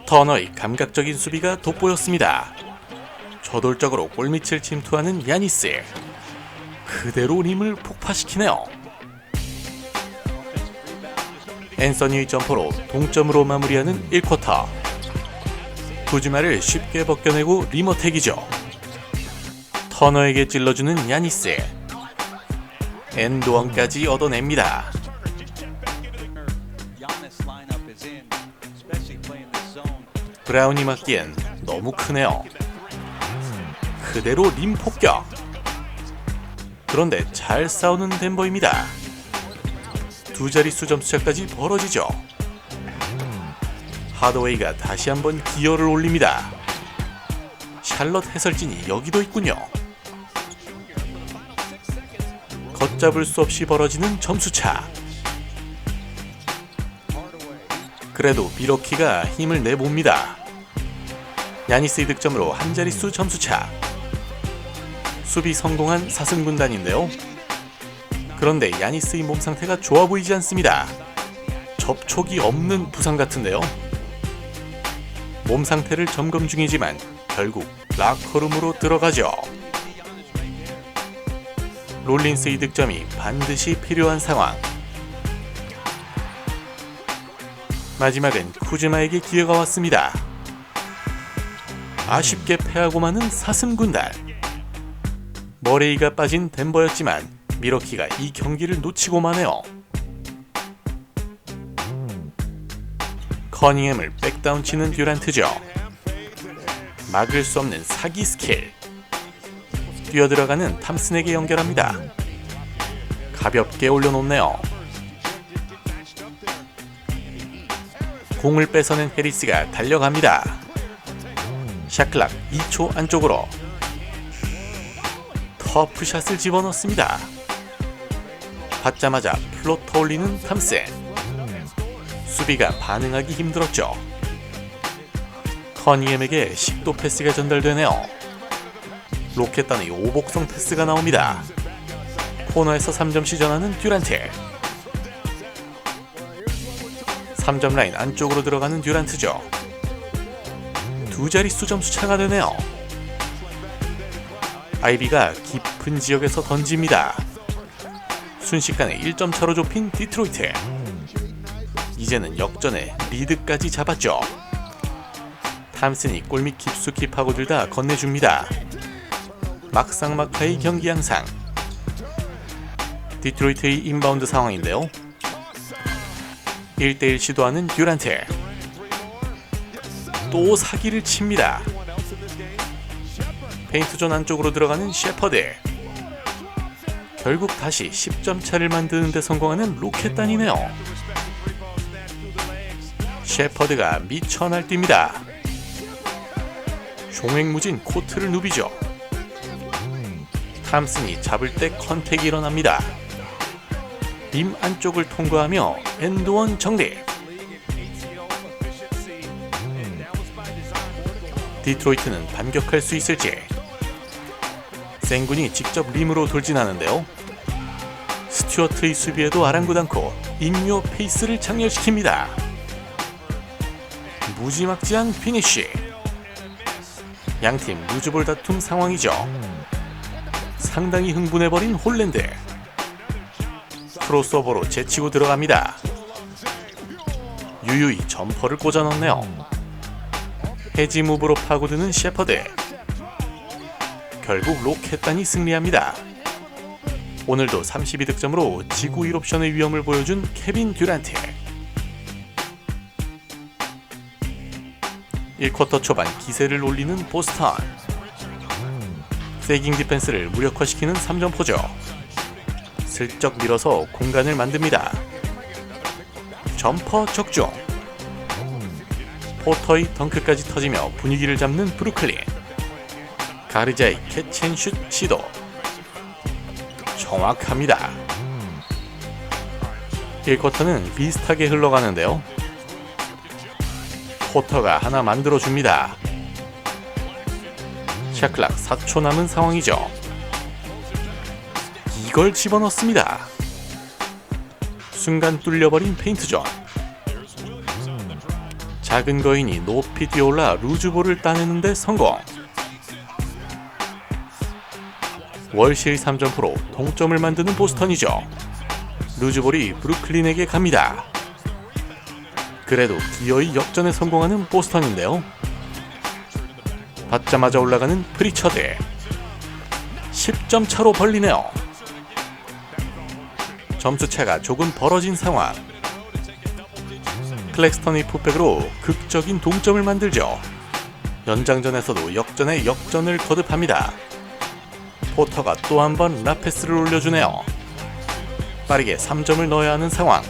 터너의 감각적인 수비가 돋보였습니다. 저돌적으로 골밑을 침투하는 야니스. 그대로 림을 폭파시키네요. 앤서니의 점퍼로 동점으로 마무리하는 1쿼터. 쿠즈마를 쉽게 벗겨내고 리머택이죠. 터너에게 찔러주는 야니스. 엔드원까지 얻어냅니다. 브라운이 맞기엔 너무 크네요. 그대로 림 폭격. 그런데 잘 싸우는 덴버입니다. 두 자릿수 점수차까지 벌어지죠. 하더웨이가 다시 한번 기어를 올립니다. 샬럿 해설진이 여기도 있군요. 걷잡을 수 없이 벌어지는 점수차. 그래도 미러키가 힘을 내봅니다. 야니스의 득점으로 한 자릿수 점수차. 수비 성공한 4승 군단인데요. 그런데 야니스의 몸 상태가 좋아 보이지 않습니다. 접촉이 없는 부상 같은데요. 몸 상태를 점검 중이지만 결국 라커룸으로 들어가죠. 롤린스의 득점이 반드시 필요한 상황. 마지막은 쿠즈마에게 기회가 왔습니다. 아쉽게 패하고 마는 4승 군단. 머레이가 빠진 덴버였지만 미러키가 이 경기를 놓치고 마네요. 커닝햄을 백다운 치는 듀란트죠. 막을 수 없는 사기 스킬. 뛰어들어가는 탐슨에게 연결합니다. 가볍게 올려놓네요. 공을 뺏어낸 해리스가 달려갑니다. 샤클락 2초 안쪽으로 터프샷을 집어넣습니다. 받자마자 플로터 올리는 탐슨. 수비가 반응하기 힘들었죠. 커닝햄에게 식도 패스가 전달되네요. 로켓단의 오복성 패스가 나옵니다. 코너에서 3점 시전하는 듀란트. 3점 라인 안쪽으로 들어가는 듀란트죠. 두 자릿수 점수 차가 되네요. 아이비가 깊은 지역에서 던집니다. 순식간에 1점 차로 좁힌 디트로이트. 이제는 역전에 리드까지 잡았죠. 탐슨이 골밑 깊숙이 파고들다 건네줍니다. 막상막하의 경기 양상. 디트로이트의 인바운드 상황인데요. 1대1 시도하는 듀란트. 또 사기를 칩니다. 페인트존 안쪽으로 들어가는 셰퍼드. 결국 다시 10점 차를 만드는 데 성공하는 로켓단이네요. 셰퍼드가 미쳐 날뜁니다. 종횡무진 코트를 누비죠. 탐슨이 잡을 때 컨택이 일어납니다. 림 안쪽을 통과하며 엔드원 정리. 디트로이트는 반격할 수 있을지. 생군이 직접 림으로 돌진하는데요. 스튜어트의 수비에도 아랑곳않고 인묘 페이스를 장렬시킵니다. 무지막지한 피니쉬. 양팀 루즈볼 다툼 상황이죠. 상당히 흥분해버린 홀랜드. 크로스오버로 제치고 들어갑니다. 유유히 점퍼를 꽂아 넣네요. 해지 무브로 파고드는 셰퍼드. 결국 로켓단이 승리합니다. 오늘도 32득점으로 지구 1옵션의 위험을 보여준 케빈 듀란트. 1쿼터 초반 기세를 올리는 보스턴. 세깅 디펜스를 무력화시키는 3점포죠. 슬쩍 밀어서 공간을 만듭니다. 점퍼 적중. 포터의 덩크까지 터지며 분위기를 잡는 브루클린. 가르자의 캐치앤슛 시도. 정확합니다. 1쿼터는 비슷하게 흘러가는데요. 포터가 하나 만들어줍니다. 샤클락 4초 남은 상황이죠. 이걸 집어넣습니다. 순간 뚫려버린 페인트존. 작은 거인이 높이 뛰어올라 루즈볼을 따내는데 성공. 월시의 3점포로 동점을 만드는 보스턴이죠. 루즈볼이 브루클린에게 갑니다. 그래도 기어이 역전에 성공하는 보스턴인데요. 받자마자 올라가는 프리처드. 10점 차로 벌리네요. 점수차가 조금 벌어진 상황. 클렉스턴의 풋백으로 극적인 동점을 만들죠. 연장전에서도 역전에 역전을 거듭합니다. 포터가 또 한 번 라패스를 올려주네요. 빠르게 3점을 넣어야 하는 상황.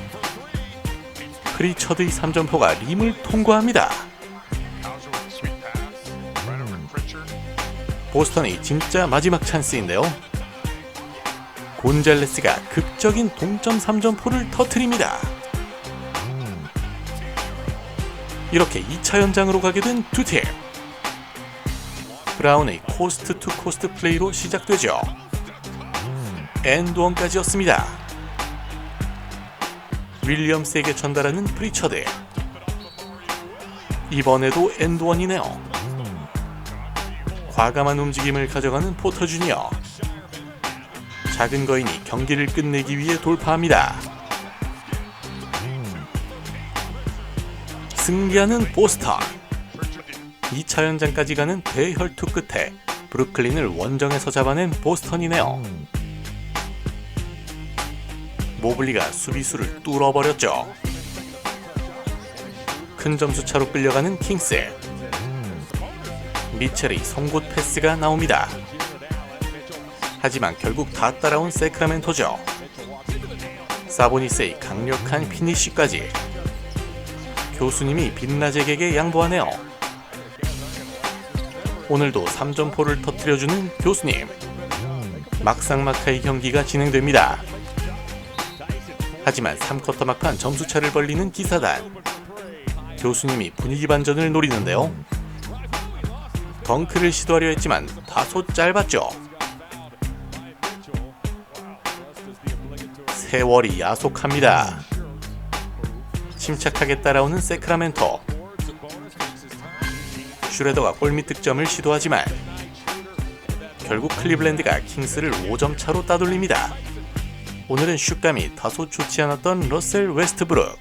프리처드의 3점포가 림을 통과합니다. 보스턴이 진짜 마지막 찬스인데요. 곤잘레스가 극적인 동점 3점포를 터뜨립니다. 이렇게 2차 연장으로 가게 된 두 팀. 브라운의 코스트 투 코스트 플레이로 시작되죠. 엔드원까지였습니다. 윌리엄스에게 전달하는 프리처드. 이번에도 엔드원이네요. 과감한 움직임을 가져가는 포터 주니어. 작은 거인이 경기를 끝내기 위해 돌파합니다. 승리하는 보스턴. 2차 연장까지 가는 대혈투 끝에 브루클린을 원정에서 잡아낸 보스턴이네요. 모블리가 수비수를 뚫어버렸죠. 큰 점수차로 끌려가는 킹스. 미첼의 송곳 패스가 나옵니다. 하지만 결국 다 따라온 세크라멘토죠. 사보니스의 강력한 피니쉬까지. 교수님이 빛나제에게 양보하네요. 오늘도 3점포를 터뜨려주는 교수님. 막상막하의 경기가 진행됩니다. 하지만 3쿼터 막판 점수차를 벌리는 기사단. 교수님이 분위기 반전을 노리는데요. 덩크를 시도하려 했지만 다소 짧았죠. 세월이 야속합니다. 침착하게 따라오는 세크라멘토. 슈레더가 골밑 득점을 시도하지만 결국 클리블랜드가 킹스를 5점 차로 따돌립니다. 오늘은 슛감이 다소 좋지 않았던 러셀 웨스트브룩.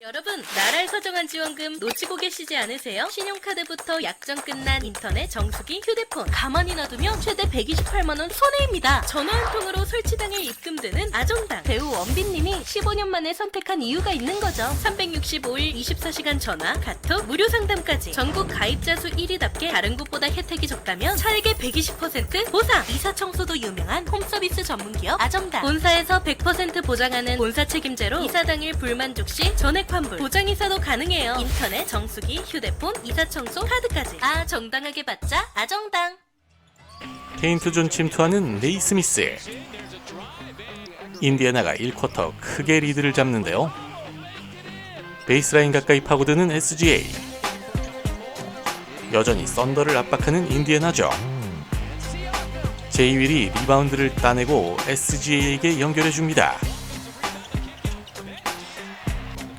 여러분, 나라에 서정한 지원금 놓치고 계시지 않으세요? 신용카드부터 약정 끝난 인터넷, 정수기, 휴대폰 가만히 놔두면 최대 128만원 손해입니다. 전화 한 통으로 설치당일 입금되는 아정당. 배우 원빈님이 15년 만에 선택한 이유가 있는 거죠. 365일 24시간 전화, 카톡, 무료 상담까지. 전국 가입자 수 1위답게 다른 곳보다 혜택이 적다면 차액의 120% 보상. 이사 청소도 유명한 홈서비스 전문기업 아정당. 본사에서 100% 보장하는 본사 책임제로 이사 당일 불만족 시 전액 환불, 보장 이사도 가능해요. 인터넷, 정수기, 휴대폰, 이사 청소, 카드까지. 아, 정당하게 받자 아정당. 페인트존 침투하는 네이스미스. 인디애나가 1쿼터 크게 리드를 잡는데요. 베이스라인 가까이 파고드는 SGA. 여전히 썬더를 압박하는 인디애나죠. 제이윌이 리바운드를 따내고 SGA에게 연결해줍니다.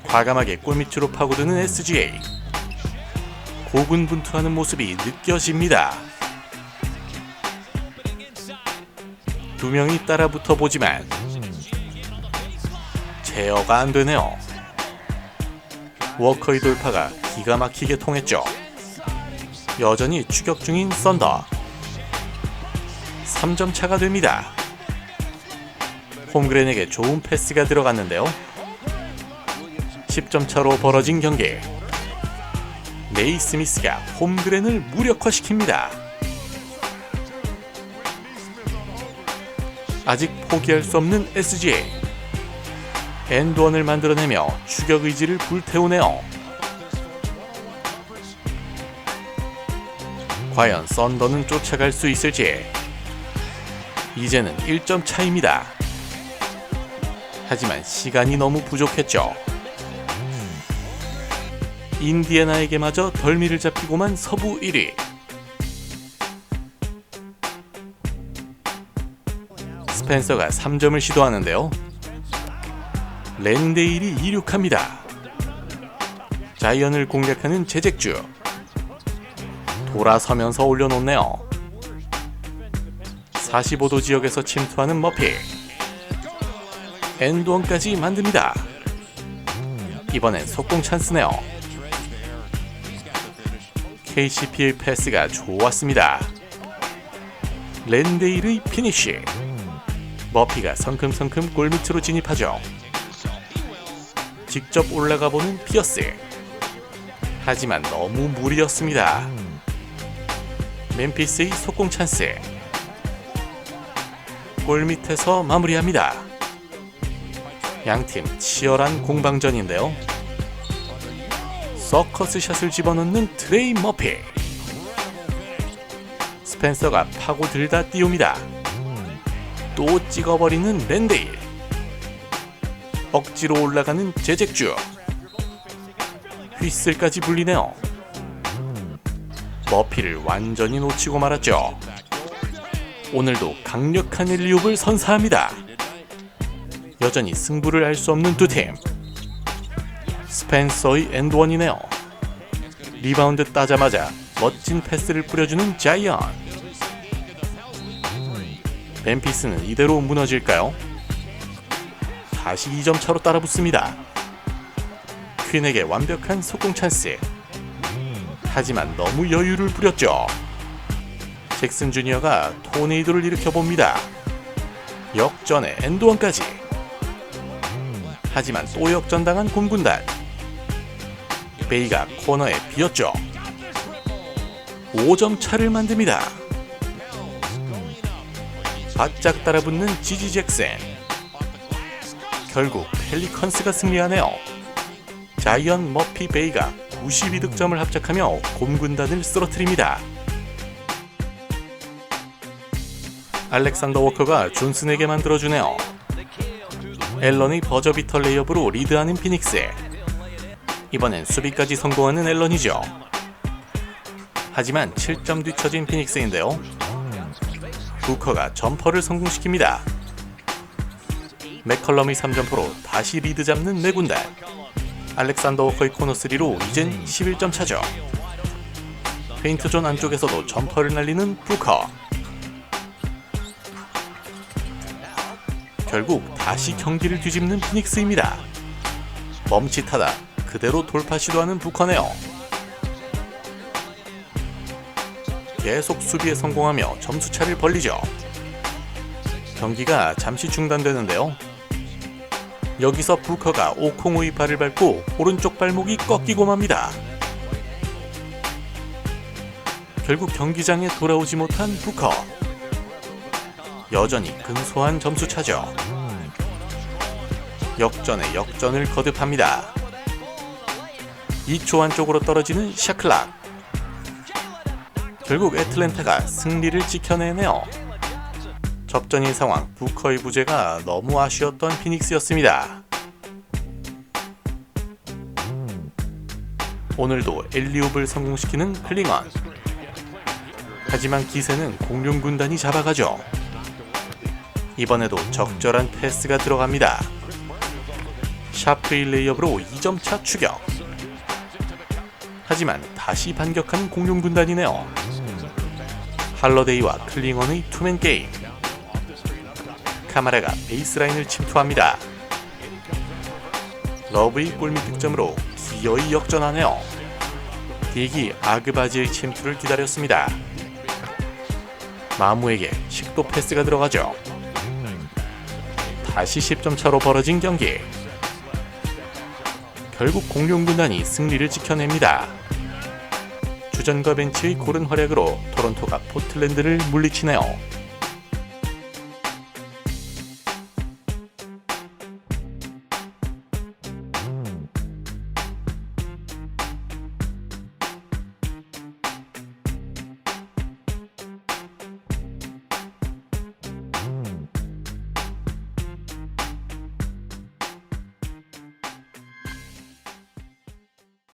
과감하게 골밑으로 파고드는 SGA. 고군분투하는 모습이 느껴집니다. 두 명이 따라 붙어보지만 제어가 안되네요. 워커의 돌파가 기가 막히게 통했죠. 여전히 추격 중인 썬더. 3점 차가 됩니다. 홈그렌에게 좋은 패스가 들어갔는데요. 10점 차로 벌어진 경기. 네이스미스가 홈그렌을 무력화시킵니다. 아직 포기할 수 없는 SGA. 엔드원을 만들어내며 추격 의지를 불태우네요. 과연 썬더는 쫓아갈 수 있을지. 이제는 1점 차입니다. 하지만 시간이 너무 부족했죠. 인디애나에게마저 덜미를 잡히고만 서부 1위. 스펜서가 3점을 시도하는데요. 랜데일이 이륙합니다. 자이언을 공략하는 제잭주. 돌아서면서 올려놓네요. 45도 지역에서 침투하는 머피. 엔드원까지 만듭니다. 이번엔 속공 찬스네요. KCP의 패스가 좋았습니다. 랜데일의 피니쉬. 머피가 성큼성큼 골밑으로 진입하죠. 직접 올라가보는 피어스. 하지만 너무 무리였습니다. 멤피스의 속공 찬스. 골밑에서 마무리합니다. 양팀 치열한 공방전인데요. 서커스 샷을 집어넣는 트레이 머피. 스펜서가 파고들다 띄웁니다. 또 찍어버리는 랜데일. 억지로 올라가는 제잭주. 휘슬까지 불리네요. 머피를 완전히 놓치고 말았죠. 오늘도 강력한 엘리옵을 선사합니다. 여전히 승부를 알 수 없는 두 팀. 스펜서의 엔드원이네요. 리바운드 따자마자 멋진 패스를 뿌려주는 자이언. 멤피스는 이대로 무너질까요? 다시 2점 차로 따라붙습니다. 퀸에게 완벽한 속공 찬스. 하지만 너무 여유를 부렸죠. 잭슨 주니어가 토네이도를 일으켜봅니다. 역전에 엔드원까지. 하지만 또 역전당한 곰군단. 베이가 코너에 비었죠. 5점 차를 만듭니다. 바짝 따라붙는 지지 잭슨. 결국 펠리컨스가 승리하네요. 자이언, 머피, 베이가 92득점을 합작하며 곰군단을 쓰러뜨립니다. 알렉산더 워커가 존슨에게 만들어주네요. 앨런의 버저비터 레이업으로 리드하는 피닉스. 이번엔 수비까지 성공하는 앨런이죠. 하지만 7점 뒤처진 피닉스인데요. 부커가 점퍼를 성공시킵니다. 맥컬럼의 3점포로 다시 리드 잡는 내군단. 알렉산더 워커의 코너 3로 이젠 11점 차죠. 페인트존 안쪽에서도 점퍼를 날리는 부커. 결국 다시 경기를 뒤집는 피닉스입니다. 멈칫하다 그대로 돌파 시도하는 부커네요. 계속 수비에 성공하며 점수차를 벌리죠. 경기가 잠시 중단되는데요. 여기서 부커가 오콩우의 발을 밟고 오른쪽 발목이 꺾이고 맙니다. 결국 경기장에 돌아오지 못한 부커. 여전히 근소한 점수차죠. 역전에 역전을 거듭합니다. 2초 안쪽으로 떨어지는 샤클락. 결국 애틀랜타가 승리를 지켜내네요. 접전인 상황, 부커의 부재가 너무 아쉬웠던 피닉스였습니다. 오늘도 엘리옵을 성공시키는 클링언. 하지만 기세는 공룡군단이 잡아가죠. 이번에도 적절한 패스가 들어갑니다. 샤프의 레이업으로 2점차 추격. 하지만 다시 반격한 공룡군단이네요. 할러데이와 클링언의 투맨 게임. 카마라가 베이스라인을 침투합니다. 러브의 골밑 득점으로 기어이 역전하네요. 딕이 아그바지의 침투를 기다렸습니다. 마무에게 식도 패스가 들어가죠. 다시 10점 차로 벌어진 경기. 결국 공룡군단이 승리를 지켜냅니다. 주전과 벤치의 고른 활약으로 토론토가 포틀랜드를 물리치네요.